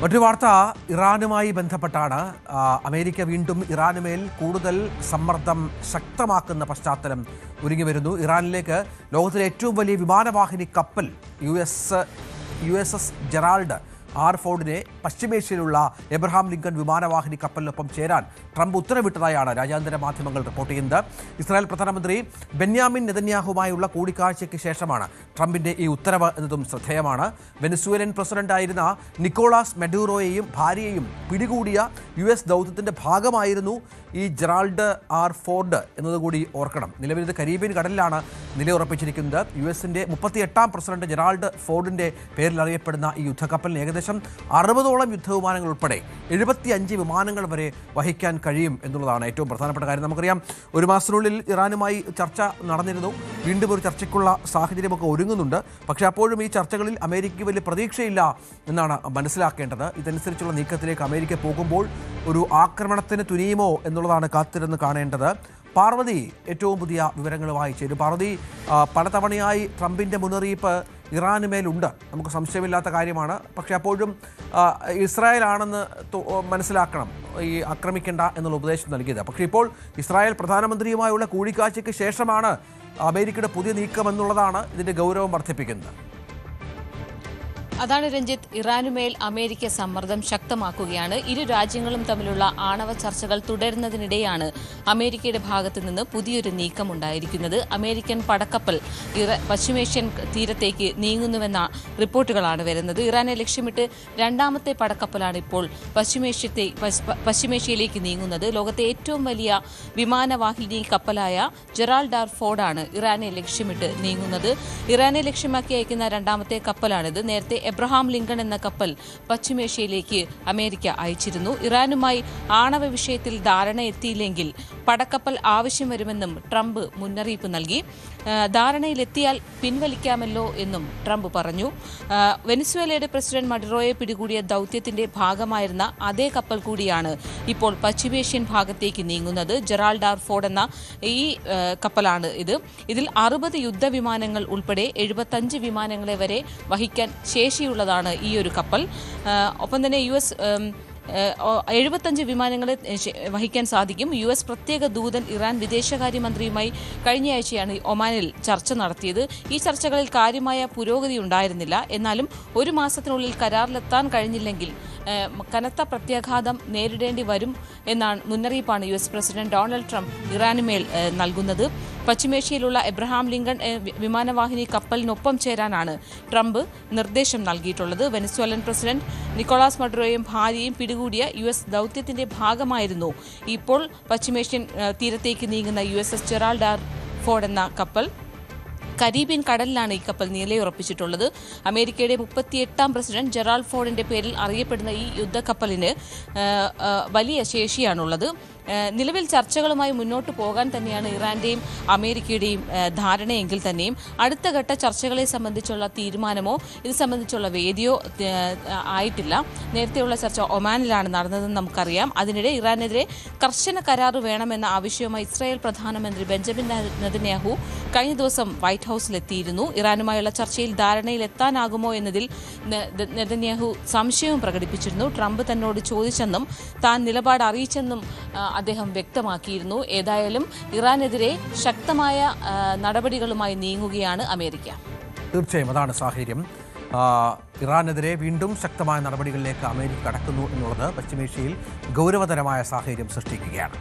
മറ്റൊരു വാർത്ത ഇറാനുമായി ബന്ധപ്പെട്ടാണ്. അമേരിക്ക വീണ്ടും ഇറാനുമേൽ കൂടുതൽ സമ്മർദ്ദം ശക്തമാക്കുന്ന പശ്ചാത്തലം ഒരുങ്ങി വരുന്നു. ഇറാനിലേക്ക് ലോകത്തിലെ ഏറ്റവും വലിയ വിമാനവാഹിനി കപ്പൽ USS ജെറാൾഡ് ആർ ഫോർഡിനെ പശ്ചിമേഷ്യയിലുള്ള എബ്രഹാം ലിങ്കൺ വിമാനവാഹിനി കപ്പലിനൊപ്പം ചേരാൻ ട്രംപ് ഉത്തരവിട്ടതായാണ് രാജ്യാന്തര മാധ്യമങ്ങൾ റിപ്പോർട്ട് ചെയ്യുന്നത്. ഇസ്രായേൽ പ്രധാനമന്ത്രി ബെന്യാമിൻ നെതന്യാഹുമായുള്ള കൂടിക്കാഴ്ചയ്ക്ക് ശേഷമാണ് ട്രംപിന്റെ ഈ ഉത്തരവ് എന്നതും ശ്രദ്ധേയമാണ്. വെനസ്വേലൻ പ്രസിഡന്റായിരുന്ന നിക്കോളാസ് മെഡൂറോയെയും ഭാര്യയെയും പിടികൂടിയ US ദൗത്യത്തിന്റെ ഭാഗമായിരുന്നു ഈ ജെറാൾഡ് ആർ ഫോർഡ് എന്നതുകൂടി ഓർക്കണം. നിലവിൽ ഇത് കരീബിയൻ കടലിലാണ് നിലയുറപ്പിച്ചിരിക്കുന്നത്. US-ന്റെ 38ാം പ്രസിഡന്റ് ജെറാൾഡ് ഫോർഡിന്റെ പേരിൽ അറിയപ്പെടുന്ന ഈ യുദ്ധക്കപ്പലിന് ഏകദേശം 60ഓളം യുദ്ധവിമാനങ്ങൾ ഉൾപ്പെടെ 75 വിമാനങ്ങൾ വരെ വഹിക്കാൻ കഴിയും എന്നുള്ളതാണ് ഏറ്റവും പ്രധാനപ്പെട്ട കാര്യം. നമുക്കറിയാം, ഒരു മാസത്തിനുള്ളിൽ ഇറാനുമായി ചർച്ച നടന്നിരുന്നു. വീണ്ടും ഒരു ചർച്ചയ്ക്കുള്ള സാഹചര്യമൊക്കെ ഒരുങ്ങുന്നുണ്ട്. പക്ഷേ അപ്പോഴും ഈ ചർച്ചകളിൽ അമേരിക്കയ്ക്ക് വലിയ പ്രതീക്ഷയില്ല എന്നാണ് മനസ്സിലാക്കേണ്ടത്. ഇതനുസരിച്ചുള്ള നീക്കത്തിലേക്ക് അമേരിക്ക പോകുമ്പോൾ ഒരു ആക്രമണത്തിന് തുനിയുമോ എന്നുള്ളതാണ് കാത്തിരുന്ന് കാണേണ്ടത്. പാർവതി ഏറ്റവും പുതിയ വിവരങ്ങളുമായി ചേരും. പാർവതി, പലതവണയായി ട്രംപിൻ്റെ മുന്നറിയിപ്പ് ഇറാനുമേലുണ്ട്, നമുക്ക് സംശയമില്ലാത്ത കാര്യമാണ്. പക്ഷേ അപ്പോഴും ഇസ്രായേലാണെന്ന് മനസ്സിലാക്കണം ഈ ആക്രമിക്കേണ്ട എന്നുള്ള ഉപദേശം നൽകിയത്. പക്ഷേ ഇപ്പോൾ ഇസ്രായേൽ പ്രധാനമന്ത്രിയുമായുള്ള കൂടിക്കാഴ്ചയ്ക്ക് ശേഷമാണ് അമേരിക്കയുടെ പുതിയ നീക്കം എന്നുള്ളതാണ് ഇതിൻ്റെ ഗൗരവം വർദ്ധിപ്പിക്കുന്നത്. അതാണ് രഞ്ജിത്ത്, ഇറാനുമേൽ അമേരിക്ക സമ്മർദ്ദം ശക്തമാക്കുകയാണ്. ഇരു രാജ്യങ്ങളും തമ്മിലുള്ള ആണവ ചർച്ചകൾ തുടരുന്നതിനിടെയാണ് അമേരിക്കയുടെ ഭാഗത്തു നിന്ന് പുതിയൊരു നീക്കമുണ്ടായിരിക്കുന്നത്. അമേരിക്കൻ പടക്കപ്പൽ പശ്ചിമേഷ്യൻ തീരത്തേക്ക് നീങ്ങുന്നുവെന്ന റിപ്പോർട്ടുകളാണ് വരുന്നത്. ഇറാനെ ലക്ഷ്യമിട്ട് രണ്ടാമത്തെ പടക്കപ്പലാണ് ഇപ്പോൾ പശ്ചിമേഷ്യയിലേക്ക് നീങ്ങുന്നത്. ലോകത്തെ ഏറ്റവും വലിയ വിമാനവാഹിനി കപ്പലായ ജെറാൾഡ് ആർ ഫോർഡാണ് ഇറാനെ ലക്ഷ്യമിട്ട് നീങ്ങുന്നത്. ഇറാനെ ലക്ഷ്യമാക്കി അയക്കുന്ന രണ്ടാമത്തെ കപ്പലാണിത്. നേരത്തെ എബ്രഹാം ലിങ്കൺ എന്ന കപ്പൽ പശ്ചിമേഷ്യയിലേക്ക് അമേരിക്ക അയച്ചിരുന്നു. ഇറാനുമായി ആണവ വിഷയത്തിൽ ധാരണ എത്തിയില്ലെങ്കിൽ പടക്കപ്പൽ ആവശ്യം വരുമെന്നും ട്രംപ് മുന്നറിയിപ്പ് നൽകി. ധാരണയിലെത്തിയാൽ പിൻവലിക്കാമല്ലോ എന്നും ട്രംപ് പറഞ്ഞു. വെനസ്വേലയുടെ പ്രസിഡന്റ് മഡുറോയെ പിടികൂടിയ ദൗത്യത്തിന്റെ ഭാഗമായിരുന്ന അതേ കപ്പൽ കൂടിയാണ് ഇപ്പോൾ പശ്ചിമേഷ്യൻ ഭാഗത്തേക്ക് നീങ്ങുന്നത്. ജെറാൾഡ് ആർ ഫോർഡ് എന്ന ഈ കപ്പലാണ് ഇത്. ഇതിൽ 60 യുദ്ധവിമാനങ്ങൾ ഉൾപ്പെടെ 75 വിമാനങ്ങളെ വരെ വഹിക്കാൻ ശേഷിയുള്ളതാണ് ഈ ഒരു കപ്പൽ. ഒപ്പം തന്നെ US 75 വിമാനങ്ങളെ വഹിക്കാൻ സാധിക്കും. US പ്രത്യേക ദൂതൻ ഇറാൻ വിദേശകാര്യമന്ത്രിയുമായി കഴിഞ്ഞയാഴ്ചയാണ് ഒമാനിൽ ചർച്ച നടത്തിയത്. ഈ ചർച്ചകളിൽ കാര്യമായ പുരോഗതി ഉണ്ടായിരുന്നില്ല. എന്നാലും ഒരു മാസത്തിനുള്ളിൽ കരാറിലെത്താൻ കഴിഞ്ഞില്ലെങ്കിൽ കനത്ത പ്രത്യാഘാതം നേരിടേണ്ടി വരും എന്നാണ് മുന്നറിയിപ്പാണ് US പ്രസിഡന്റ് ഡൊണാൾഡ് ട്രംപ് ഇറാനുമേൽ നൽകുന്നത്. പശ്ചിമേഷ്യയിലുള്ള എബ്രഹാം ലിങ്കൺ വിമാനവാഹിനി കപ്പലിനൊപ്പം ചേരാനാണ് ട്രംപ് നിർദ്ദേശം നൽകിയിട്ടുള്ളത്. വെനസ്വേലൻ പ്രസിഡന്റ് നിക്കോളാസ് മഡുറോയും ഭാര്യയും പിടികൂടിയ US ദൗത്യത്തിന്റെ ഭാഗമായിരുന്നു ഇപ്പോൾ പശ്ചിമേഷ്യൻ തീരത്തേക്ക് നീങ്ങുന്ന USS ജെറാൾഡ് ആർ ഫോർഡ് എന്ന കപ്പൽ. കരീബിയൻ കടലിലാണ് ഈ കപ്പൽ നിലയുറപ്പിച്ചിട്ടുള്ളത്. അമേരിക്കയുടെ 38ാം പ്രസിഡന്റ് ജെറാൾഡ് ഫോർഡിന്റെ പേരിൽ അറിയപ്പെടുന്ന ഈ യുദ്ധക്കപ്പലിന് വലിയ ശേഷിയാണുള്ളത്. നിലവിൽ ചർച്ചകളുമായി മുന്നോട്ട് പോകാൻ തന്നെയാണ് ഇറാന്റെയും അമേരിക്കയുടെയും ധാരണയെങ്കിൽ തന്നെയും അടുത്ത ഘട്ട ചർച്ചകളെ സംബന്ധിച്ചുള്ള തീരുമാനമോ ഇത് സംബന്ധിച്ചുള്ള വേദിയോ ആയിട്ടില്ല. നേരത്തെയുള്ള ചർച്ച ഒമാനിലാണ് നടന്നതെന്ന് നമുക്കറിയാം. അതിനിടെ ഇറാനെതിരെ കർശന കരാറ് വേണമെന്ന ആവശ്യവുമായി ഇസ്രായേൽ പ്രധാനമന്ത്രി ബെഞ്ചമിൻ നെതന്യാഹു കഴിഞ്ഞ ദിവസം വൈറ്റ് ഹൗസിലെത്തിയിരുന്നു. ഇറാനുമായുള്ള ചർച്ചയിൽ ധാരണയിലെത്താനാകുമോ എന്നതിൽ നെതന്യാഹു സംശയവും പ്രകടിപ്പിച്ചിരുന്നു. ട്രംപ് തന്നോട് ചോദിച്ചെന്നും താൻ നിലപാട് അറിയിച്ചെന്നും അദ്ദേഹം വ്യക്തമാക്കിയിരുന്നു. ഏതായാലും ഇറാനെതിരെ ശക്തമായ നടപടികളുമായി നീങ്ങുകയാണ് അമേരിക്ക. തീർച്ചയായും അതാണ് സാഹചര്യം. ഇറാനെതിരെ വീണ്ടും ശക്തമായ നടപടികളിലേക്ക് അമേരിക്ക കടക്കുന്നു എന്നുള്ളത് പശ്ചിമേഷ്യയിൽ ഗൗരവതരമായ സാഹചര്യം സൃഷ്ടിക്കുകയാണ്.